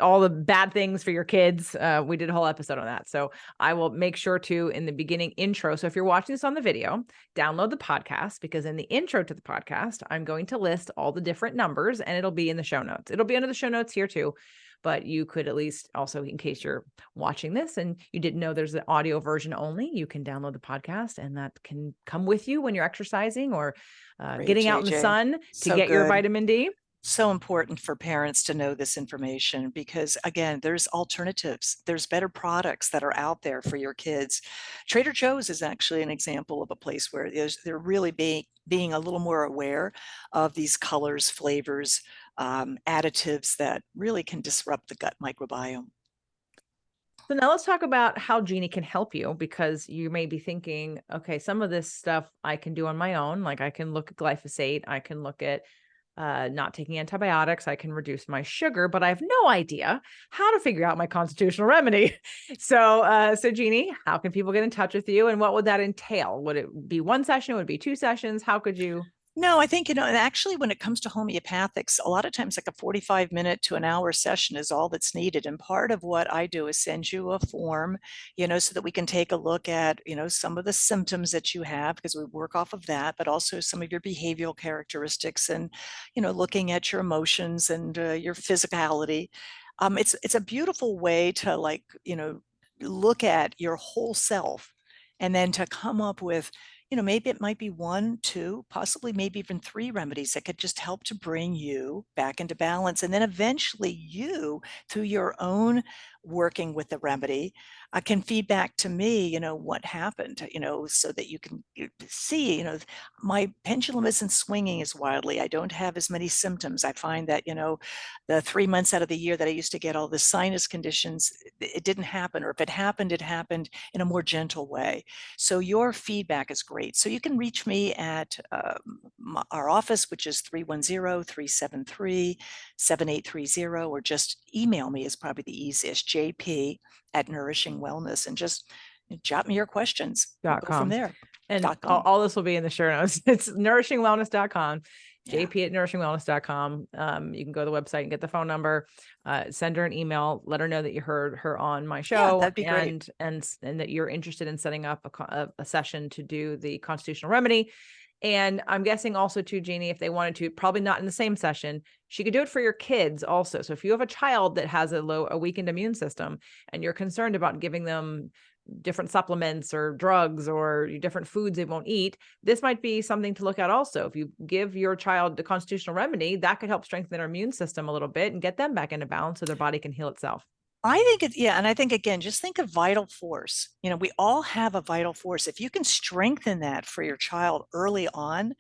all the bad things for your kids. We did a whole episode on that. So I will make sure to, in the beginning intro. So if you're watching this on the video, download the podcast, because in the intro to the podcast, I'm going to list all the different numbers and it'll be in the show notes. It'll be under the show notes here too. But you could at least also, in case you're watching this and you didn't know there's the audio version only, you can download the podcast and that can come with you when you're exercising or Great, getting out in the JJ. sun to So get your good. vitamin D. So important for parents to know this information because again, there's alternatives. There's better products that are out there for your kids. Trader Joe's is actually an example of a place where they're really being a little more aware of these colors, flavors, additives that really can disrupt the gut microbiome. So now let's talk about how Jeanne can help you, because you may be thinking, okay, some of this stuff I can do on my own. Like I can look at glyphosate, I can look at not taking antibiotics, I can reduce my sugar, but I have no idea how to figure out my constitutional remedy. So Jeanne, how can people get in touch with you, and what would that entail? Would it be one session? Would it be 2 sessions? How could you? No, I think, and actually when it comes to homeopathics, a lot of times like a 45-minute to an hour session is all that's needed. And part of what I do is send you a form, so that we can take a look at, some of the symptoms that you have, because we work off of that, but also some of your behavioral characteristics and, looking at your emotions and your physicality. It's a beautiful way to look at your whole self and then to come up with maybe it might be 1, 2, possibly maybe even 3 remedies that could just help to bring you back into balance. And then eventually you, through your own working with the remedy, can feed back to me, what happened, so that you can see, my pendulum isn't swinging as wildly. I don't have as many symptoms. I find that, the 3 months out of the year that I used to get all the sinus conditions, it didn't happen. Or if it happened in a more gentle way. So your feedback is great. So you can reach me at our office, which is 310-373-7830, or just email me is probably the easiest, jp@Nourishing Wellness, and just jot me your questions. We'll go from .com. there. And .com. all this will be in the show notes. It's nourishingwellness.com, Yeah. jp@nourishingwellness.com. You can go to the website and get the phone number, send her an email, let her know that you heard her on my Yeah, show, that'd be great. and that you're interested in setting up a session to do the constitutional remedy. And I'm guessing also too, Jeannie, if they wanted to, probably not in the same session, she could do it for your kids also. So if you have a child that has a weakened immune system and you're concerned about giving them different supplements or drugs or different foods they won't eat, this might be something to look at also. If you give your child the constitutional remedy, that could help strengthen their immune system a little bit and get them back into balance so their body can heal itself. I think yeah. And I think, again, just think of vital force. We all have a vital force. If you can strengthen that for your child early on,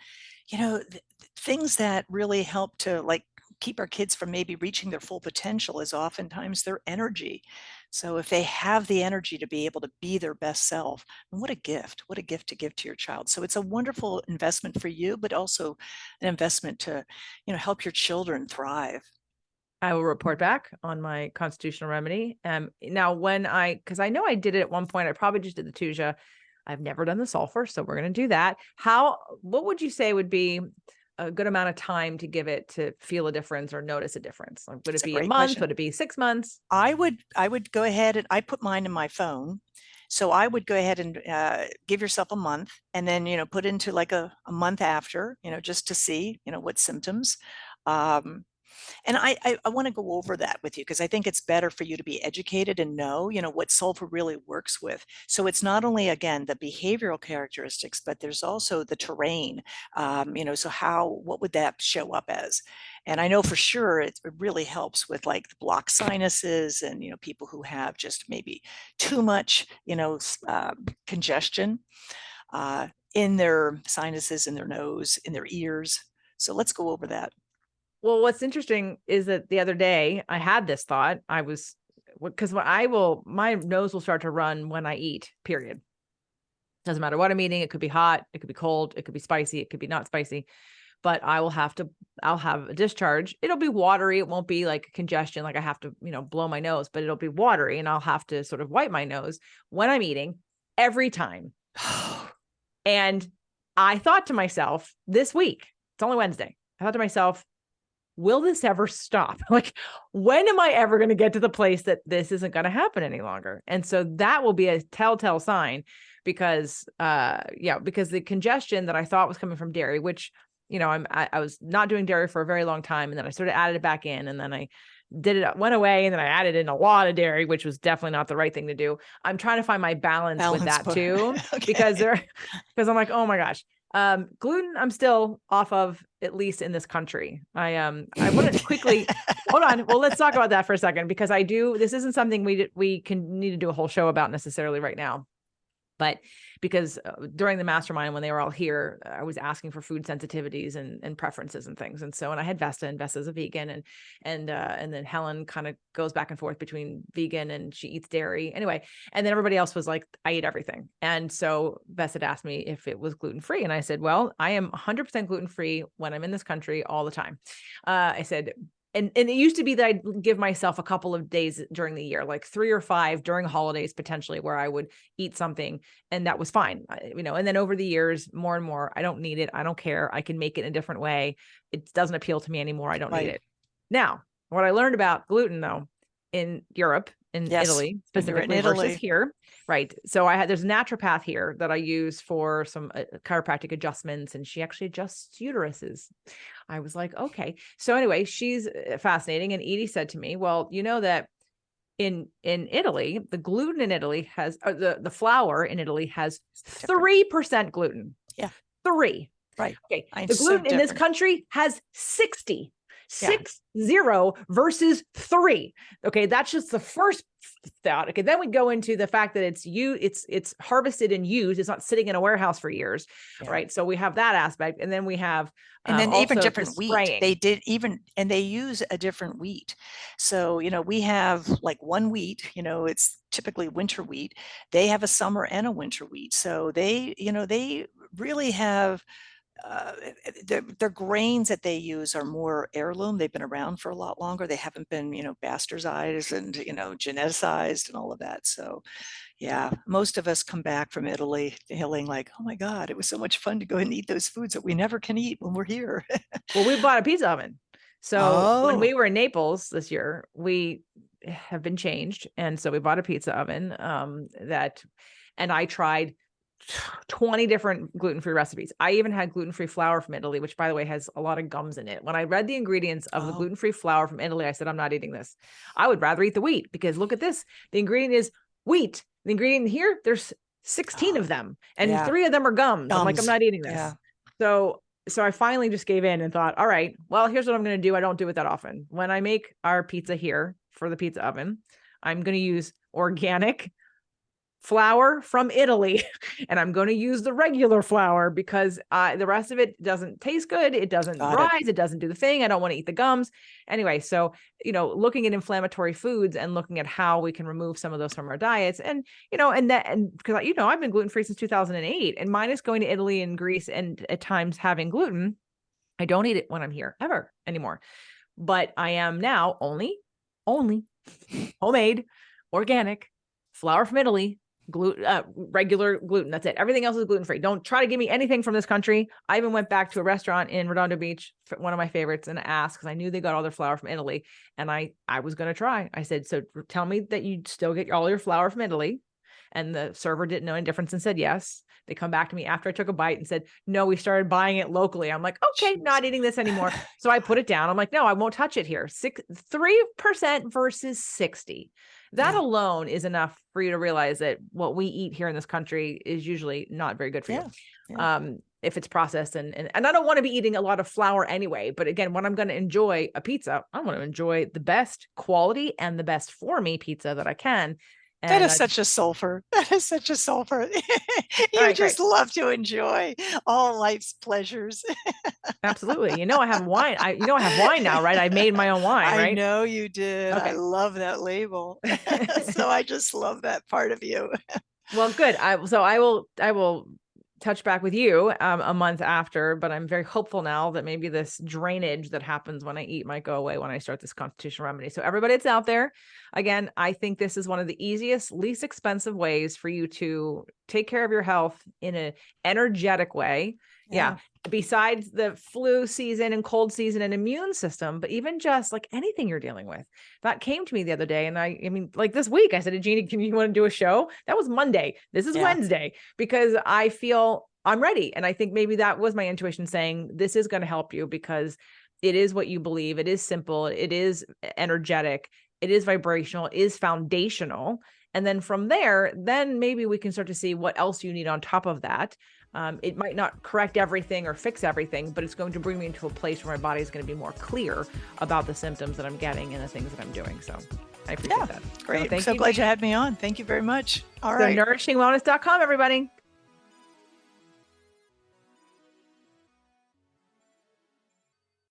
things that really help to like keep our kids from maybe reaching their full potential is oftentimes their energy. So if they have the energy to be able to be their best self, what a gift to give to your child. So it's a wonderful investment for you, but also an investment to, help your children thrive. I will report back on my constitutional remedy. Now because I know I did it at one point, I probably just did the Tuja. I've never done the sulfur, so we're going to do that. What would you say would be a good amount of time to give it to feel a difference or notice a difference? Like, would it be a month? Question. Would it be 6 months? I would go ahead and I put mine in my phone. So I would go ahead and give yourself a month and then, put into like a month after, just to see, what symptoms. And I want to go over that with you because I think it's better for you to be educated and know, what sulfur really works with. So it's not only, again, the behavioral characteristics, but there's also the terrain, so what would that show up as? And I know for sure it really helps with like the blocked sinuses and, people who have just maybe too much, congestion in their sinuses, in their nose, in their ears. So let's go over that. Well, what's interesting is that the other day I had this thought. Because my nose will start to run when I eat, period. Doesn't matter what I'm eating. It could be hot. It could be cold. It could be spicy. It could be not spicy, but I'll have a discharge. It'll be watery. It won't be like congestion. Like I have to, blow my nose, but it'll be watery and I'll have to sort of wipe my nose when I'm eating every time. And I thought to myself this week, it's only Wednesday. I thought to myself, will this ever stop? Like, when am I ever going to get to the place that this isn't going to happen any longer? And so that will be a telltale sign because the congestion that I thought was coming from dairy, which, I was not doing dairy for a very long time. And then I sort of added it back in and then I went away and then I added in a lot of dairy, which was definitely not the right thing to do. I'm trying to find my balance with that too, okay. because I'm like, oh my gosh. Gluten, I'm still off of, at least in this country. I want to quickly hold on. Well, let's talk about that for a second, because this isn't something we can need to do a whole show about necessarily right now. But because during the mastermind, when they were all here, I was asking for food sensitivities and preferences and things. And I had Vesta, and Vesta's a vegan, and then Helen kind of goes back and forth between vegan and she eats dairy anyway. And then everybody else was like, I eat everything. And so Vesta asked me if it was gluten-free. And I said, well, I am 100% gluten-free when I'm in this country all the time. I said, and it used to be that I'd give myself a couple of days during the year, like 3 or 5 during holidays, potentially, where I would eat something, and that was fine. And then over the years, more and more, I don't need it. I don't care. I can make it in a different way. It doesn't appeal to me anymore. I don't need it. Now, what I learned about gluten, though, in Europe, in Italy, specifically versus here, right? So there's a naturopath here that I use for some chiropractic adjustments, and she actually adjusts uteruses. I was like, okay. So anyway, she's fascinating. And Edie said to me, well, you know that in Italy, the gluten in Italy has, the flour in Italy has 3% gluten. Yeah. 3. Right. Okay. The gluten in this country has 60. 6-0 versus 3. Okay, that's just the first thought. Okay, then we go into the fact that it's harvested and used. It's not sitting in a warehouse for years, right? So we have that aspect, and then we have and then even different wheat. They use a different wheat. So we have like one wheat. It's typically winter wheat. They have a summer and a winter wheat. So they really have. Their grains that they use are more heirloom. They've been around for a lot longer. They haven't been, bastardized and, geneticized and all of that. So, yeah, most of us come back from Italy feeling like, oh my God, it was so much fun to go and eat those foods that we never can eat when we're here. Well, we bought a pizza oven. So when we were in Naples this year, we have been changed. And so we bought a pizza oven and I tried 20 different gluten-free recipes. I even had gluten-free flour from Italy, which by the way has a lot of gums in it. When I read the ingredients of the gluten-free flour from Italy, I said, I'm not eating this. I would rather eat the wheat because look at this. The ingredient is wheat. The ingredient here, there's 16 of them and 3 of them are gums. I'm like, I'm not eating this. Yeah. So I finally just gave in and thought, all right, well, here's what I'm going to do. I don't do it that often. When I make our pizza here for the pizza oven, I'm going to use organic flour from Italy and I'm going to use the regular flour because the rest of it doesn't taste good. It doesn't rise. It doesn't do the thing. I don't want to eat the gums. Anyway, so, looking at inflammatory foods and looking at how we can remove some of those from our diets and because, I've been gluten-free since 2008 and minus going to Italy and Greece and at times having gluten, I don't eat it when I'm here ever anymore. But I am now only homemade, organic flour from Italy, regular gluten. That's it. Everything else is gluten-free. Don't try to give me anything from this country. I even went back to a restaurant in Redondo Beach, one of my favorites, and asked because I knew they got all their flour from Italy. And I was going to try. I said, so tell me that you still get all your flour from Italy. And the server didn't know any difference and said yes. They come back to me after I took a bite and said, no, we started buying it locally. I'm like, okay, not eating this anymore. So I put it down. I'm like, no, I won't touch it here. 3% versus 60. That alone is enough for you to realize that what we eat here in this country is usually not very good for you. If it's processed and I don't want to be eating a lot of flour anyway. But again, when I'm going to enjoy a pizza, I want to enjoy the best quality and the best for me pizza that I can. And that is such a sulfur. That is such a sulfur. You just love to enjoy all life's pleasures. Absolutely. I have wine. I have wine now, right? I made my own wine, right? I know you did. Okay. I love that label. So I just love that part of you. Well, good. I will touch back with you a month after, but I'm very hopeful now that maybe this drainage that happens when I eat might go away when I start this constitutional remedy. So everybody that's out there, again, I think this is one of the easiest, least expensive ways for you to take care of your health in an energetic way. Yeah. Besides the flu season and cold season and immune system, but even just like anything you're dealing with. That came to me the other day. And I mean, like this week, I said to Jeanne, you want to do a show? That was Monday. This is Wednesday because I feel I'm ready. And I think maybe that was my intuition saying, this is going to help you because it is what you believe. It is simple. It is energetic. It is vibrational, it is foundational. And then from there, then maybe we can start to see what else you need on top of that. It might not correct everything or fix everything, but it's going to bring me into a place where my body is going to be more clear about the symptoms that I'm getting and the things that I'm doing. So I appreciate that. Great. So glad you had me on. Thank you very much. All right. So nourishingwellness.com, everybody.